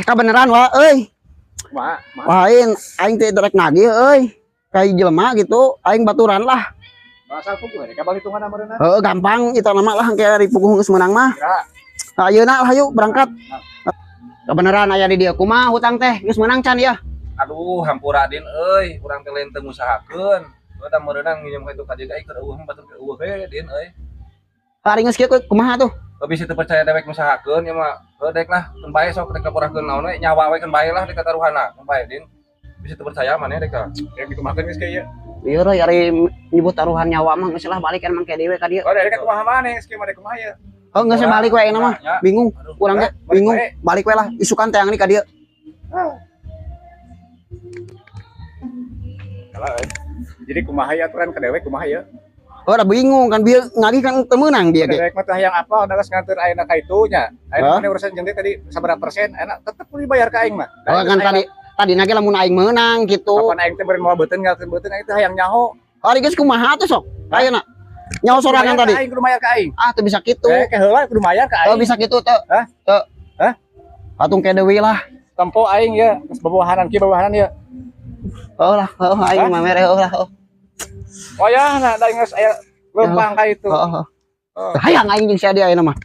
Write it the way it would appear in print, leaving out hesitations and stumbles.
Kabeneran wah euy. Kumaha? Wah aing teh derek nagih euy. Kayak jelema gitu, aing baturan lah. Asal puguh ya, kabal hitungan amarna. Heeh gampang itu nama lah kayak ripuguh geus meunang mah. Kira. Nah, ayeuna lah yuk berangkat. Kebeneran aya di dieu kumaha hutang teh geus meunang can ya. Aduh hampura din euy urang teh lain teu ngusahakeun da meureunang nginjem ka itu ka jaga keur eueuh batur ke eueuh we din euy Hari geus kieu kumaha tuh? bisa teu percaya dewek ngusahakeun nya mah dek lah keun bae sok rek kapurahkeun naon we nyawa we keun bae lah di kataruhana keun bae din bisa teu percaya maneh dek Ya dikumahakeun geus kieu. Ieu reuy ari nyebut taruhan nyawa mah geus lah balik emang ka dewe ka dieu. Oh, dari kumaha maneh geus kieu mah kumaha ya. Oh geus balik we ayeuna mah. Bingung. Urang teh bingung. Balik we lah isukan teh yang ini ka dieu. Kalau jadi kumaha ya aturan ka dewek kumaha ya. Oh udah bingung kan bieu ngagih kan teu meunang dia ge. Dewek mah teh hayang apa udah geus nganteur ayeuna ka itu nya. Ayeuna maneh urusan jeung tadi sabaraha persen ayeuna tetep dibayar ka aing mah. Oh kan tadi nage lamun aing meunang gitu. Kapan aing teh beureun moal beuteun ngalkeun beuteun aing teh hayang nyaho. Hari geus kumaha tuh sok? Ayeuna. Nyawa sorangan tadi. Aing kudu mayar ka aing. Ah teu bisa kitu. Ke heula kudu mayar ka Oh aing. bisa kitu teu. Hah? Teu. Hah? Patung ke deui lah. Tempo aing ya geus bawahanan kieu bawahanan ya. Oh lah, aing mah mere lah. Oh ya, nah da geus aya lempang ka itu. Hayang aing jeung sia dia ayeuna mah.